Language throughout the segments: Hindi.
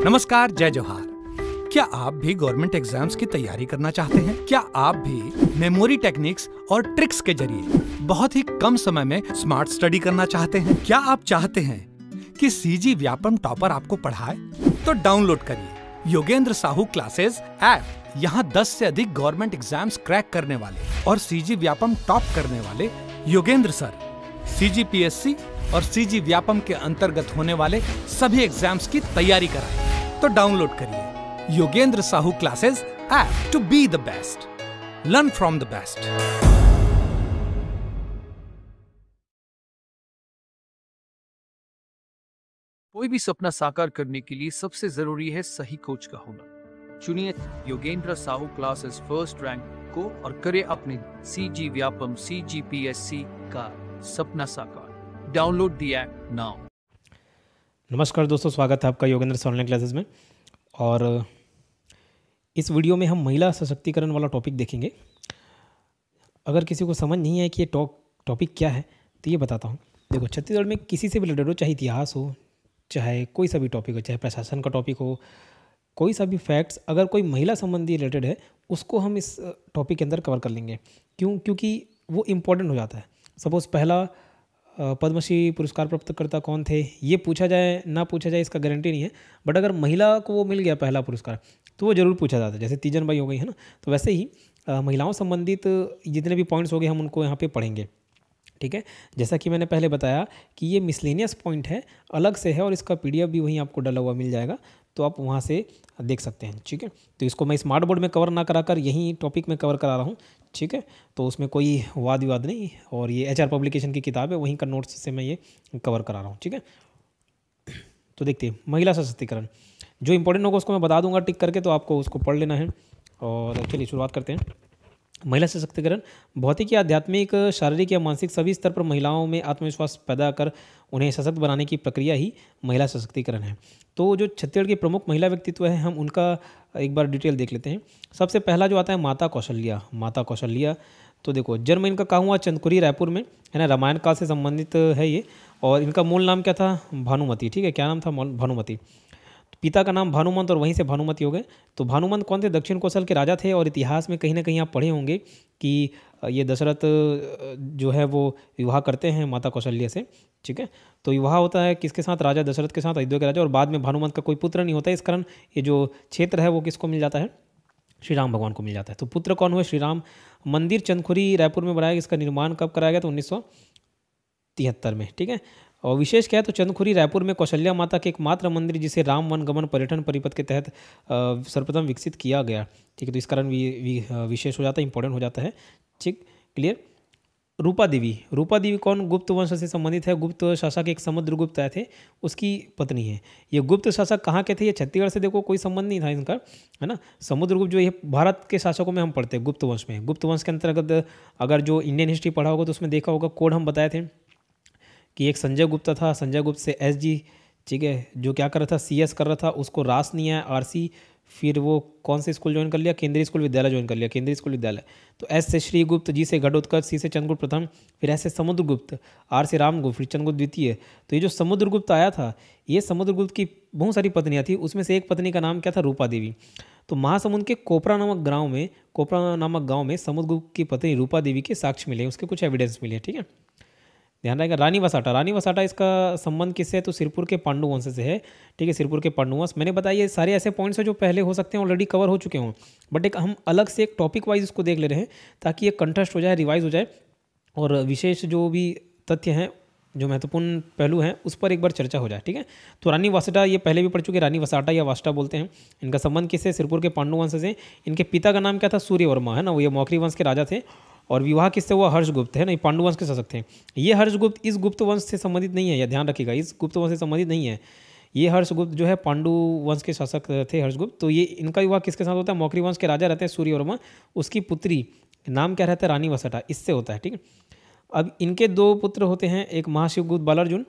नमस्कार, जय जोहार। क्या आप भी गवर्नमेंट एग्जाम्स की तैयारी करना चाहते हैं? क्या आप भी मेमोरी टेक्निक्स और ट्रिक्स के जरिए बहुत ही कम समय में स्मार्ट स्टडी करना चाहते हैं? क्या आप चाहते हैं कि सीजी व्यापम टॉपर आपको पढ़ाए? तो डाउनलोड करिए योगेंद्र साहू क्लासेस ऐप। यहाँ 10 से अधिक गवर्नमेंट एग्जाम्स क्रैक करने वाले और सीजी व्यापम टॉप करने वाले योगेंद्र सर सीजीपीएससी और सीजी व्यापम के अंतर्गत होने वाले सभी एग्जाम्स की तैयारी कराएं। तो डाउनलोड करिए Yogendra Sahu classes app to be the best, learn from the best. कोई भी सपना साकार करने के लिए सबसे जरूरी है सही कोच का होना। चुनिए Yogendra Sahu classes first rank को और करे अपने सीजी व्यापम सीजीपीएससी का सपना साकार। Download the app now. नमस्कार दोस्तों, स्वागत है आपका योगेंद्र से ऑनलाइन क्लासेस में। और इस वीडियो में हम महिला सशक्तिकरण वाला टॉपिक देखेंगे। अगर किसी को समझ नहीं है कि ये टॉपिक क्या है तो ये बताता हूँ। देखो, छत्तीसगढ़ में किसी से भी रिलेटेड हो, चाहे इतिहास हो, चाहे कोई सा भी टॉपिक हो, चाहे प्रशासन का टॉपिक हो, कोई सा भी फैक्ट्स अगर कोई महिला संबंधी रिलेटेड है उसको हम इस टॉपिक के अंदर कवर कर लेंगे। क्योंकि वो इम्पोर्टेंट हो जाता है। सपोज़ पहला पद्मश्री पुरस्कार प्राप्तकर्ता कौन थे ये पूछा जाए ना पूछा जाए इसका गारंटी नहीं है, बट अगर महिला को वो मिल गया पहला पुरस्कार तो वो ज़रूर पूछा जाता है। जैसे तीजन बाई हो गई है ना, तो वैसे ही महिलाओं संबंधित जितने भी पॉइंट्स हो गए हम उनको यहाँ पे पढ़ेंगे। ठीक है, जैसा कि मैंने पहले बताया कि ये मिसलेनियस पॉइंट है, अलग से है और इसका पीडीएफ भी वहीं आपको डला हुआ मिल जाएगा, तो आप वहाँ से देख सकते हैं। ठीक है, तो इसको मैं स्मार्ट बोर्ड में कवर ना कराकर यहीं टॉपिक में कवर करा रहा हूँ। ठीक है, तो उसमें कोई वाद विवाद नहीं, और ये एचआर पब्लिकेशन की किताब है, वहीं का नोट्स से मैं ये कवर करा रहा हूँ। ठीक है, तो देखते हैं महिला सशक्तिकरण। जो इंपॉर्टेंट होगा उसको मैं बता दूंगा टिक करके, तो आपको उसको पढ़ लेना है। और चलिए शुरुआत करते हैं। महिला सशक्तिकरण भौतिक या आध्यात्मिक, शारीरिक या मानसिक सभी स्तर पर महिलाओं में आत्मविश्वास पैदा कर उन्हें सशक्त बनाने की प्रक्रिया ही महिला सशक्तिकरण है। तो जो छत्तीसगढ़ के प्रमुख महिला व्यक्तित्व हैं हम उनका एक बार डिटेल देख लेते हैं। सबसे पहला जो आता है माता कौशल्या। माता कौशल्या, तो देखो जन्म इनका कहाँ हुआ? चंदखुरी, रायपुर में, है ना। रामायण काल से संबंधित है ये। और इनका मूल नाम क्या था? भानुमति। ठीक है, क्या नाम था? भानुमति। पिता का नाम भानुमंत और वहीं से भानुमति हो गए। तो भानुमंत कौन थे? दक्षिण कौशल के राजा थे। और इतिहास में कहीं ना कहीं आप पढ़े होंगे कि ये दशरथ जो है वो विवाह करते हैं माता कौशल्या से। ठीक है, तो विवाह होता है किसके साथ? राजा दशरथ के साथ, अयोध्या के राजा। और बाद में भानुमंत का कोई पुत्र नहीं होता है, इस कारण ये जो क्षेत्र है वो किसको मिल जाता है? श्री राम भगवान को मिल जाता है। तो पुत्र कौन हुए? श्री राम। मंदिर चंदखुरी रायपुर में बनाया गया। इसका निर्माण कब कराया गया? तो 1973 में। ठीक है, और विशेष क्या है? तो चंदखुरी रायपुर में कौशल्या माता के एकमात्र मंदिर जिसे राम वन गमन पर्यटन परिपथ के तहत सर्वप्रथम विकसित किया गया। ठीक है, तो इस कारण विशेष हो जाता है, इंपॉर्टेंट हो जाता है। ठीक, क्लियर। रूपा देवी। रूपा देवी कौन? गुप्त वंश से संबंधित है। गुप्त शासक एक समुद्रगुप्त आए थे, उसकी पत्नी है। ये गुप्त शासक कहाँ के थे? ये छत्तीसगढ़ से देखो कोई संबंध नहीं था इनका, है ना। समुद्रगुप्त जो ये भारत के शासकों में हम पढ़ते हैं गुप्त वंश में। गुप्त वंश के अंतर्गत अगर जो इंडियन हिस्ट्री पढ़ा होगा तो उसमें देखा होगा कोड हम बताए थे कि एक संजय गुप्ता था, संजय गुप्त से एसजी, ठीक है, जो क्या कर रहा था? सीएस कर रहा था, उसको रास नहीं आया, आरसी, फिर वो कौन से स्कूल ज्वाइन कर लिया? केंद्रीय स्कूल विद्यालय ज्वाइन कर लिया, केंद्रीय स्कूल विद्यालय। तो एस से श्रीगुप्त, जी से घटोत्कच, सी से चंद्रगुप्त प्रथम, फिर एस से समुद्रगुप्त, आर से रामगुप्त, फिर चंद्रगुप्त द्वितीय। तो ये जो समुद्रगुप्त आया था, ये समुद्रगुप्त की बहुत सारी पत्नियाँ थी, उसमें से एक पत्नी का नाम क्या था? रूपा देवी। तो महासमुंद के कोपरा नामक गाँव में समुद्रगुप्त की पत्नी रूपा देवी के साक्ष्य मिले, उसके कुछ एविडेंस मिले। ठीक है, ध्यान रहेगा। रानी वसाटा। रानी वसाटा, इसका संबंध किससे है? तो सिरपुर के पांडु वंश से है। ठीक है, सिरपुर के पांडु वंश। मैंने बताया ये सारे ऐसे पॉइंट्स हैं जो पहले हो सकते हैं ऑलरेडी कवर हो चुके हों, बट एक हम अलग से एक टॉपिक वाइज इसको देख ले रहे हैं ताकि ये कंटेस्ट हो जाए, रिवाइज हो जाए, और विशेष जो भी तथ्य हैं, जो महत्वपूर्ण पहलू हैं, उस पर एक बार चर्चा हो जाए। ठीक है, तो रानी वसाटा ये पहले भी पढ़ चुके, रानी वसाटा या वास्टा बोलते हैं। इनका संबंध किससे? सिरपुर के पांडु वंश से। इनके पिता का नाम क्या था? सूर्यवर्मा, है ना, वो ये मौखरी वंश के राजा थे। और विवाह किससे हुआ? हर्षगुप्त, है ना, ये पांडु वंश के शासक थे। ये हर्षगुप्त इस गुप्त वंश से संबंधित नहीं है, यह ध्यान रखिएगा, इस गुप्त वंश से संबंधित नहीं है। ये हर्षगुप्त जो है पांडु वंश के शासक थे, हर्षगुप्त। तो ये इनका विवाह किसके साथ होता है? मौखरी वंश के राजा रहते हैं सूर्यवर्मा, उसकी पुत्री नाम क्या रहता है? रानी वसाटा, इससे होता है। ठीक है, अब इनके दो पुत्र होते हैं, एक महाशिवगुप्त बालार्जुन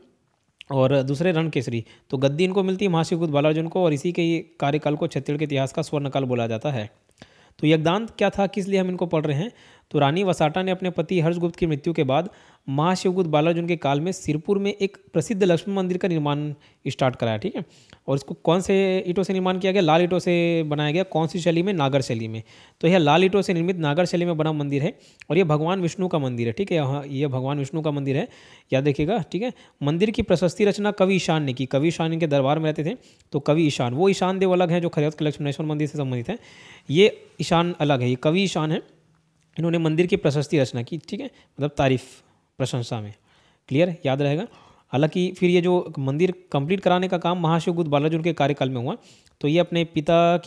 और दूसरे रणकेसरी। तो गद्दी इनको मिलती है महाशिवगुप्त बालार्जुन को, और इसी के कार्यकाल को छत्तीसगढ़ के इतिहास का स्वर्णकाल बोला जाता है। तो योगदान क्या था, किस लिए हम इनको पढ़ रहे हैं? तो रानी वसाटा ने अपने पति हर्षगुप्त की मृत्यु के बाद महाशिवगुप्त बालार्जुन के काल में सिरपुर में एक प्रसिद्ध लक्ष्मण मंदिर का निर्माण स्टार्ट कराया, ठीक है। और इसको कौन से ईंटों से निर्माण किया गया? लाल ईंटों से बनाया गया। कौन सी शैली में? नागर शैली में। तो यह लाल ईंटों से निर्मित नागर शैली में बना मंदिर है और यह भगवान विष्णु का मंदिर है, ठीक है। यहाँ यह भगवान विष्णु का मंदिर है, याद देखिएगा, ठीक है। मंदिर की प्रशस्ति रचना कवि ईशान ने की। कवि ईशान इनके दरबार में रहते थे, तो कवि ईशान, वो ईशान देव अलग है जो खरौत के लक्ष्मणेश्वर मंदिर से संबंधित है, ये ईशान अलग है, ये कवि ईशान है। इन्होंने मंदिर की प्रशस्ति रचना की, ठीक है, मतलब तारीफ, प्रशंसा में। क्लियर, याद रहेगा। हालांकि फिर ये जो मंदिर कंप्लीट कराने का काम महाशिवगुप्त बालार्जुन के कार्यकाल में हुआ, तो ये अपने पिता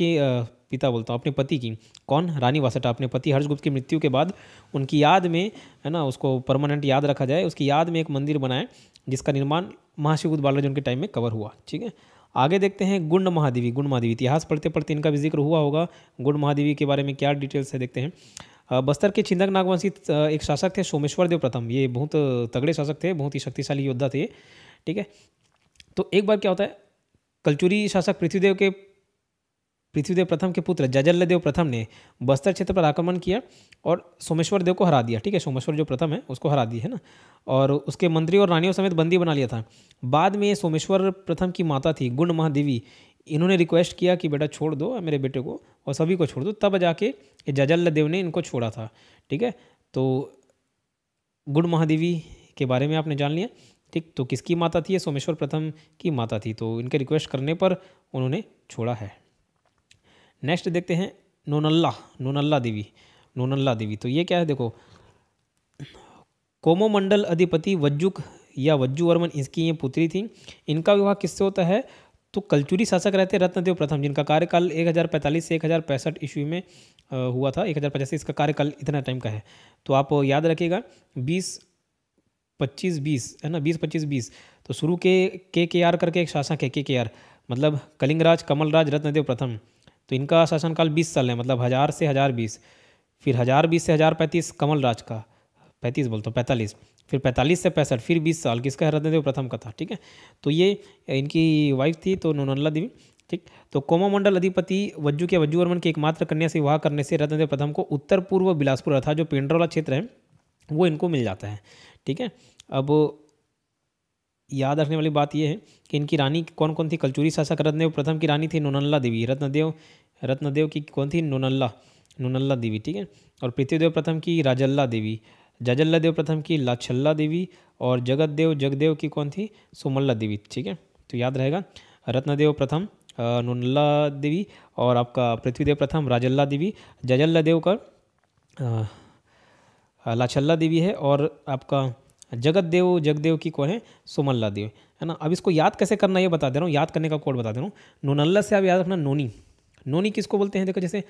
बोलता हूँ, अपने पति की, कौन? रानी वासठा, अपने पति हर्षगुप्त की मृत्यु के बाद उनकी याद में, है ना, उसको परमानेंट याद रखा जाए, उसकी याद में एक मंदिर बनाए जिसका निर्माण महाशिवगुप्त बालार्जुन के टाइम में कवर हुआ, ठीक है। आगे देखते हैं गुंड महादेवी। गुंड महादेवी, इतिहास पढ़ते पढ़ते इनका भी जिक्र हुआ होगा। गुंड महादेवी के बारे में क्या डिटेल्स है देखते हैं। बस्तर के छिंदक नागवंशी एक शासक थे सोमेश्वर देव प्रथम। ये बहुत तगड़े शासक थे, बहुत ही शक्तिशाली योद्धा थे, ठीक है। तो एक बार क्या होता है, कलचुरी शासक पृथ्वीदेव प्रथम के पुत्र जजल्य देव प्रथम ने बस्तर क्षेत्र पर आक्रमण किया और सोमेश्वर देव को हरा दिया, ठीक है। सोमेश्वर जो प्रथम है उसको हरा दिया, है ना, और उसके मंत्री और रानियों समेत बंदी बना लिया था। बाद में सोमेश्वर प्रथम की माता थी गुंड महादेवी, इन्होंने रिक्वेस्ट किया कि बेटा छोड़ दो मेरे बेटे को और सभी को छोड़ दो, तब जाके जजल्य देव ने इनको छोड़ा था, ठीक है। तो गुंड महादेवी के बारे में आपने जान लिया, ठीक। तो किसकी माता थी? ये सोमेश्वर प्रथम की माता थी, तो इनके रिक्वेस्ट करने पर उन्होंने छोड़ा है। नेक्स्ट देखते हैं नोनल्ला देवी। तो ये क्या है देखो, कोमोमंडल अधिपति वज्जुक या वज्जु वर्मन इसकी ये पुत्री थी। इनका विवाह किससे होता है? तो कलचुरी शासक रहते रत्नदेव प्रथम, जिनका कार्यकाल 1045 से 1065 ईस्वी में हुआ था। 1085 से इसका कार्यकाल इतना टाइम का है, तो आप याद रखिएगा 20-25-20 है ना, 20-25-20। तो शुरू के आर करके एक शासक है, के आर मतलब कलिंगराज कमलराज रत्नदेव प्रथम। तो इनका शासनकाल 20 साल है, मतलब 1000 से 1020, फिर 1020 से 1035 कमलराज का, 35 बोलता हूँ 45, फिर 45 से 65, फिर 20 साल किसका? रत्नदेव प्रथम का था, ठीक है। तो ये इनकी वाइफ थी, तो नोनल्ला देवी, ठीक। तो कोमोमंडल अधिपति वज्जु वर्मन की एकमात्र कन्या से विवाह करने से रत्नदेव प्रथम को उत्तर पूर्व बिलासपुर अर्थात जो पेंड्रोला क्षेत्र है वो इनको मिल जाता है, ठीक है। अब याद रखने वाली बात यह है कि इनकी रानी कौन कौन थी? कलचुरी शासक रत्नदेव प्रथम की रानी थी नोनल्ला देवी। रत्नदेव की कौन थी? नोनल्ला देवी, ठीक है। और पृथ्वीदेव प्रथम की राजल्ला देवी, जजल्ला देव प्रथम की लाछल्ला देवी, और जगदेव की कौन थी? सोमल्ला देवी, ठीक है। तो याद रहेगा, रत्नदेव प्रथम नोनल्ला देवी, और आपका पृथ्वीदेव प्रथम राजल्ला देवी, जजल्ला देव का लाछल्ला देवी है, और आपका जगदेव की कौन है? सोमल्ला देव, है ना। अब इसको याद कैसे करना ये बता दे रहा हूँ, याद करने का कोड बता दे रहा हूँ। नोनल्ला से आप याद रखना नोनी किसको बोलते हैं? देखो जैसे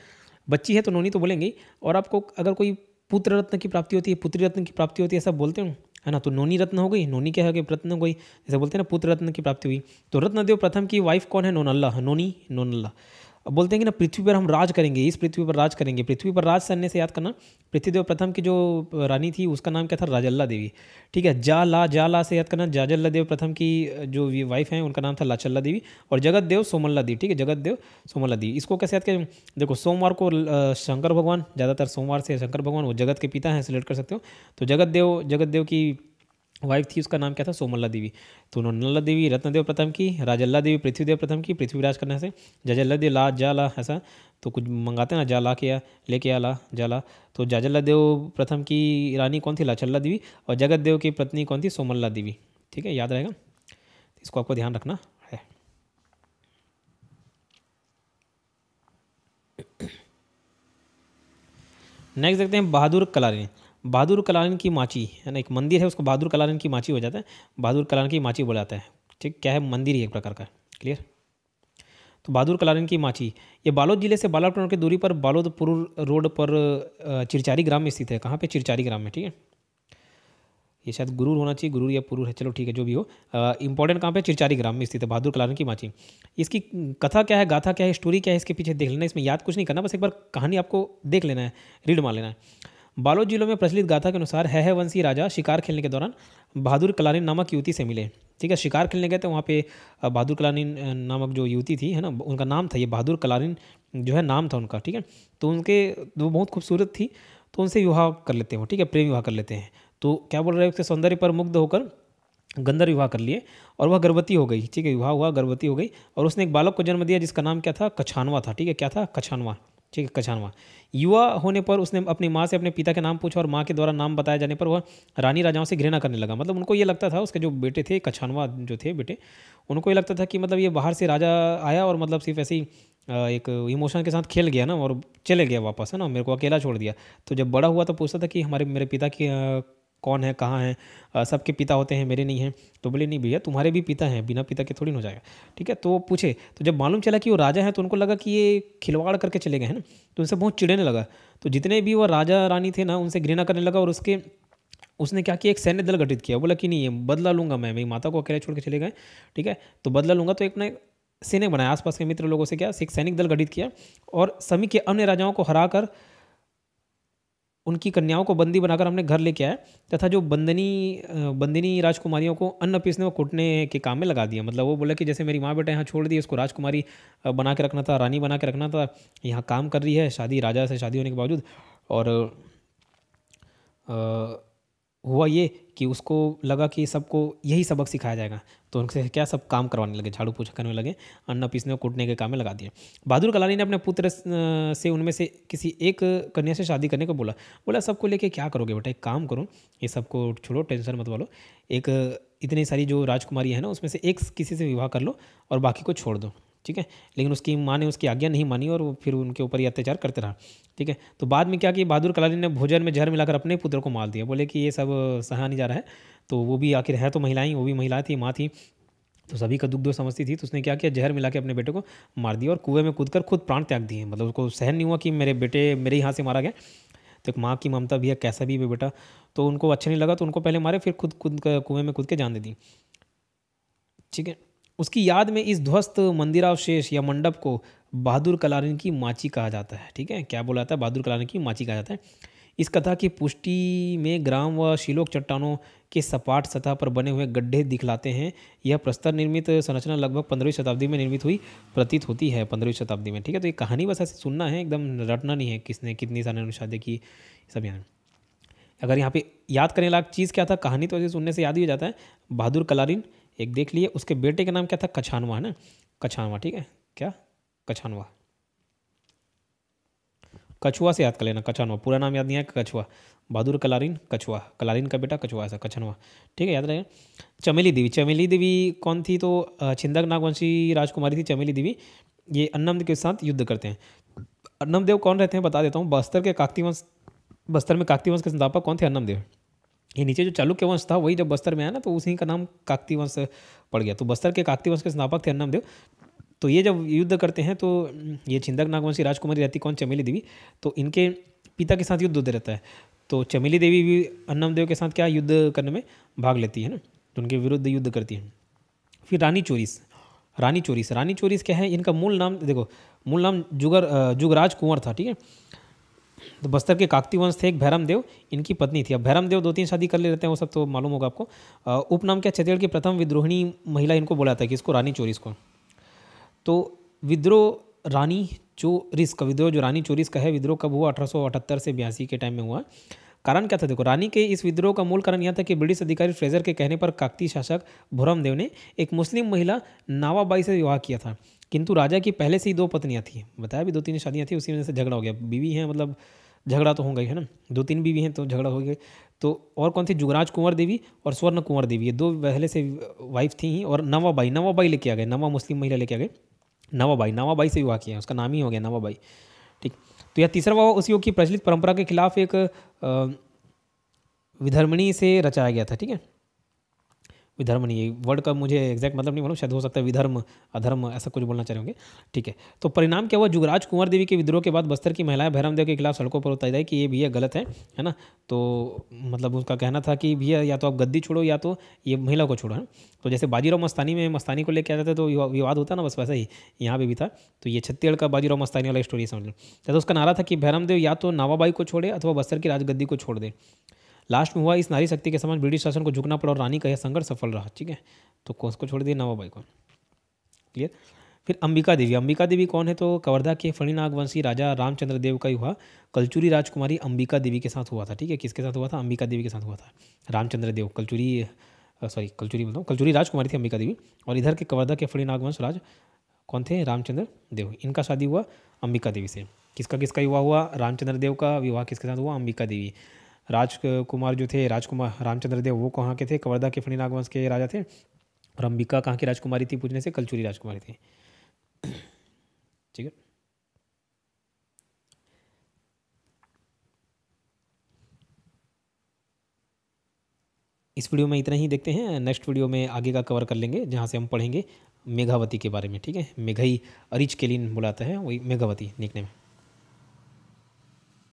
बच्ची है तो नोनी तो बोलेंगे ही, और आपको अगर कोई पुत्र रत्न की प्राप्ति होती है, पुत्री रत्न की प्राप्ति होती है, सब बोलते हैं, है ना। तो नोनी रत्न हो गई, नोनी क्या है कि रत्न हो गई, जैसे बोलते हैं ना पुत्र रत्न की प्राप्ति हुई। तो रत्नदेव प्रथम की वाइफ कौन है? नोनल्ला। अब बोलते हैं कि ना पृथ्वी पर हम राज करेंगे, इस पृथ्वी पर राज करेंगे। पृथ्वी पर राज करने से याद करना, पृथ्वीदेव प्रथम की जो रानी थी उसका नाम क्या था? राजल्ला देवी, ठीक है। जाला से याद करना, जाजल्ला देव प्रथम की जो वाइफ हैं उनका नाम था लाचल्ला देवी, और जगत देव सोमल्ला देवी, ठीक है, जगत देव सोमल्ला देवी। इसको कैसे याद करें? देखो सोमवार को शंकर भगवान, ज़्यादातर सोमवार से शंकर भगवान, वो जगत के पिता हैं, सिलेक्ट कर सकते हो। तो जगत देव की वाइफ थी, उसका नाम क्या था? सोमल्ला देवी। तो नोनल्ला देवी रत्नदेव प्रथम की, राजल्ला देवी पृथ्वीदेव प्रथम की, पृथ्वीराज करने से, जजल्ला देव जाला, ऐसा तो कुछ मंगाते हैं ना, जाला के या लेके आला जाला। तो जाजल्ला देव प्रथम की रानी कौन थी? लाचल्ला देवी, और जगत देव की पत्नी कौन थी? सोमल्ला देवी, ठीक है, याद रहेगा, इसको आपको ध्यान रखना है। नेक्स्ट देखते हैं बहादुर कलारिन की माची, है ना। एक मंदिर है, उसको बहादुर कलारिन की माची हो जाता है, बहादुर कलारिन की माची बोला जाता है, ठीक। क्या है? मंदिर ही एक प्रकार का, क्लियर। तो बहादुर कलारिन की माची, ये बालोद जिले से 12 किलोमीटर की दूरी पर बालोदपुर रोड पर चिरचारी ग्राम में स्थित है। कहाँ पे? चिरचारी ग्राम में, ठीक है। ये शायद गुरूर होना चाहिए, गुरूर या पुरूर है, चलो ठीक है, जो भी हो। इंपॉर्टेंट कहाँ पे? चिरचारी ग्राम में स्थित है बहादुर कलारिन की माची। इसकी कथा क्या है, गाथा क्या है, स्टोरी क्या है, इसके पीछे देख लेना। इसमें याद कुछ नहीं करना, बस एक बार कहानी आपको देख लेना है, रीड मार लेना है। बालोद जिलों में प्रचलित गाथा के अनुसार है वंशी राजा शिकार खेलने के दौरान बहादुर कलारिन नामक युवती से मिले, ठीक है। शिकार खेलने गए थे वहाँ पे, बहादुर कलारिन नामक जो युवती थी, है ना, उनका नाम था ये बहादुर कलारिन जो है, नाम था उनका, ठीक है। तो वो बहुत खूबसूरत थी, तो उनसे विवाह कर लेते हैं, ठीक है, प्रेम विवाह कर लेते हैं। तो क्या बोल रहे हैं, उसके सौंदर्य पर मुग्ध होकर गंधर्व विवाह कर लिए और वह गर्भवती हो गई। ठीक है, विवाह हुआ, गर्भवती हो गई और उसने एक बालक को जन्म दिया जिसका नाम क्या था, कछानवा था। ठीक है, क्या था, कछानवा। ठीक है, कछानवा। युवा होने पर उसने अपनी माँ से अपने पिता के नाम पूछा और माँ के द्वारा नाम बताए जाने पर वह रानी राजाओं से घृणा करने लगा। मतलब उनको ये लगता था, उसके जो बेटे थे कछानवा जो थे बेटे, उनको ये लगता था कि मतलब ये बाहर से राजा आया और मतलब सिर्फ ऐसे ही एक इमोशन के साथ खेल गया ना और चले गया वापस, है ना, मेरे को अकेला छोड़ दिया। तो जब बड़ा हुआ तो पूछता था कि मेरे पिता की कौन है, कहाँ है, सबके पिता होते हैं, मेरे नहीं हैं। तो बोले नहीं भैया, तुम्हारे भी पिता हैं, बिना पिता के थोड़ी ना हो जाएगा। ठीक है, तो वो पूछे, तो जब मालूम चला कि वो राजा है तो उनको लगा कि ये खिलवाड़ करके चले गए हैं ना, तो उनसे बहुत चिढ़ने लगा। तो जितने भी वो राजा रानी थे ना, उनसे घृणा करने लगा और उसने क्या किया, एक सैन्य दल गठित किया। बोला कि नहीं, ये बदला लूंगा मैं, मेरी माता को अकेले छोड़ के चले गए, ठीक है, तो बदला लूंगा। तो एक ने सैनिक बनाया, आसपास के मित्र लोगों से क्या, एक सैनिक दल गठित किया और समी के अन्य राजाओं को हराकर उनकी कन्याओं को बंदी बनाकर हमने घर लेके आया तथा जो बंदिनी राजकुमारियों को अन्न पीसने व कूटने के काम में लगा दिया। मतलब वो बोला कि जैसे मेरी माँ बेटा यहाँ छोड़ दी, इसको राजकुमारी बना के रखना था, रानी बना के रखना था, यहाँ काम कर रही है शादी, राजा से शादी होने के बावजूद। और हुआ ये कि उसको लगा कि सबको यही सबक सिखाया जाएगा, तो उनसे क्या सब काम करवाने लगे, झाड़ू पोछा करने लगे, अन्न पीसने और कूटने के काम में लगा दिया। बहादुर कलानी ने अपने पुत्र से उनमें से किसी एक कन्या से शादी करने को बोला सबको लेके क्या करोगे बेटा, एक काम करो, ये सबको छोड़ो, टेंशन मत वालो, एक इतनी सारी जो राजकुमारी है ना उसमें से एक किसी से विवाह कर लो और बाकी को छोड़ दो। ठीक है, लेकिन उसकी माँ ने उसकी आज्ञा नहीं मानी और वो फिर उनके ऊपर ही अत्याचार करते रहा। ठीक है, तो बाद में क्या कि बहादुर कलानी ने भोजन में जहर मिलाकर अपने पुत्र को मार दिया। बोले कि ये सब सहा नहीं जा रहा है, तो वो भी आखिर है तो महिलाएं, वो भी महिला थी, माँ थी, तो सभी का दुख दो समझती थी, तो उसने क्या किया, जहर मिला के अपने बेटे को मार दिया और कुएं में कूदकर खुद प्राण त्याग दिए। मतलब उसको सहन नहीं हुआ कि मेरे बेटे मेरे ही हाथ से मारा गया। तो एक माँ की ममता भी है, कैसा भी बेटा, तो उनको अच्छा नहीं लगा, तो उनको पहले मारे, फिर खुद कुएं में कूद के जान दे दी। ठीक है, उसकी याद में इस ध्वस्त मंदिरावशेष या मंडप को बहादुर कलानी की माची कहा जाता है। ठीक है, क्या बोला जाता है, बहादुर कलानी की माची कहा जाता है। इस कथा की पुष्टि में ग्राम व शिलोक चट्टानों के सपाट सतह पर बने हुए गड्ढे दिखलाते हैं। यह प्रस्तर निर्मित संरचना लगभग 15वीं शताब्दी में निर्मित हुई प्रतीत होती है, 15वीं शताब्दी में। ठीक है, तो ये कहानी बस ऐसे सुनना है, एकदम रटना नहीं है किसने कितनी साल शादी की, सब यहाँ। अगर यहाँ पे याद करने लायक चीज़ क्या था, कहानी तो ऐसे सुनने से याद ही हो जाता है। बहादुर कलानी एक देख लिए, उसके बेटे का नाम क्या था, कछानवा, है ना, कछानवा। ठीक है, क्या, कछानवा, कछुआ से याद कर लेना, कछानवा, पूरा नाम याद नहीं है, कछुआ, बहादुर कलारीन कछुआ, कलारीन का बेटा कछुआ, ऐसा कछानवा। ठीक है, याद रहेगा। चमेली देवी कौन थी, तो छिंदक नागवंशी राजकुमारी थी चमेली देवी। ये अन्नमदेव के साथ युद्ध करते हैं। अन्नमदेव कौन रहते हैं बता देता हूँ, बस्तर में काकती वंश के संस्थापक कौन थे, अन्नमदेव। ये नीचे जो चालुक्य वंश था वही जब बस्तर में आया ना, तो उसी का नाम काकती वंश पड़ गया। तो बस्तर के काकती वंश के संस्थापक थे अन्नमदेव। तो ये जब युद्ध करते हैं तो ये छिंदक नागवंशी राजकुमारी रहती कौन, चमेली देवी, तो इनके पिता के साथ युद्ध होते रहता है। तो चमेली देवी भी अन्नमदेव के साथ क्या युद्ध करने में भाग लेती है ना, तो उनके विरुद्ध युद्ध करती है। फिर रानी चोरिस क्या है, इनका मूल नाम देखो, मूल नाम जुगराज कुंवर था। ठीक है, तो बस्तर के काकती वंश थे, एक भैरम देव इनकी पत्नी थी। अब भैरम देव 2-3 शादी कर ले रहते हैं, वो सब तो मालूम होगा आपको। उपनाम क्या, छत्तीसगढ़ की प्रथम विद्रोहिणी महिला इनको बोला था कि इसको रानी चोरिस को। तो विद्रोह रानी चोरिस का, विद्रोह जो रानी चोरिस का है, विद्रोह कब हुआ, 1878 से 82 के टाइम में हुआ। कारण क्या था, देखो, रानी के इस विद्रोह का मूल कारण यह था कि ब्रिटिश अधिकारी फ्रेजर के कहने पर काकती शासक भुरम देव ने एक मुस्लिम महिला नावाबाई से विवाह किया था, किंतु राजा की पहले से ही 2 पत्नियां थी। बताया भी 2-3 शादियां थी, उसी वजह से झगड़ा हो गया। बीवी हैं मतलब झगड़ा तो हो गई है ना, 2-3 बीवी हैं तो झगड़ा हो गया। तो और कौन थी, जुगराज कुंवर देवी और स्वर्ण कुंवर देवी, ये 2 पहले से वाइफ थी ही। और नवाबाई लेके आ गए, नवा मुस्लिम महिला लेके आ गए, नवाबाई से विवाह किया, उसका नाम ही हो गया नवाबाई। ठीक, तो यह तीसरा विवाह उस युग की प्रचलित परंपरा के खिलाफ एक विधर्मणी से रचाया गया था। ठीक है, विधर्मणी, ये वर्ड का मुझे एग्जैक्ट मतलब नहीं मालूम, शायद हो सकता है विधर्म अधर्म ऐसा कुछ बोलना चाह रहे होंगे। ठीक है, तो परिणाम क्या हुआ, जुगराज कुंवर देवी के विद्रोह के बाद बस्तर की महिलाएं भैरम देव के खिलाफ सड़कों पर उतर आई कि ये भैया गलत है ना। तो मतलब उसका कहना था कि भैया या तो आप गद्दी छोड़ो या तो ये महिला को छोड़ो, है। तो जैसे बाजीराव मस्तानी में मस्तानी को लेकर आ जाते तो विवाद होता ना, बस वैसा ही यहाँ पे भी था। तो ये छत्तीसगढ़ का बाजीराव मस्तानी वाला स्टोरी समझ लो। तो उसका नारा था कि भैरम देव या तो नावाबाई को छोड़े अथवा बस्तर की राजगद्दी को छोड़ दे। लास्ट में हुआ, इस नारी शक्ति के समझ ब्रिटिश शासन को झुकना पड़ा और रानी का यह संघर्ष सफल रहा। ठीक है, तो कौन को छोड़ दिया, नवाबाई को। क्लियर। फिर अंबिका देवी कौन है? तो कवर्धा के फणिनाग वंशी राजा रामचंद्र देव का विवाह कलचुरी राजकुमारी अंबिका देवी के साथ हुआ था। ठीक है, किसके साथ हुआ था? अंबिका देवी के साथ हुआ था। रामचंद्र देव कलचुरी राजकुमारी थी अंबिका देवी, और इधर के कवर्धा के फणिनाग वंश राज कौन थे? रामचंद्र देव। इनका शादी हुआ अंबिका देवी से। किसका विवाह हुआ? रामचंद्र देव का विवाह किसके साथ हुआ? अंबिका देवी। राजकुमार जो थे, राजकुमार रामचंद्र देव, वो कहाँ के थे? कवर्धा के फणिनाग वंश के राजा थे। और अंबिका कहाँ की राजकुमारी थी? पूछने से कलचुरी राजकुमारी थी। ठीक है, इस वीडियो में इतना ही देखते हैं। नेक्स्ट वीडियो में आगे का कवर कर लेंगे, जहाँ से हम पढ़ेंगे मेघावती के बारे में। ठीक है, मेघई अरिच केलिन बुलाता है, वही मेघावती निकनेम है।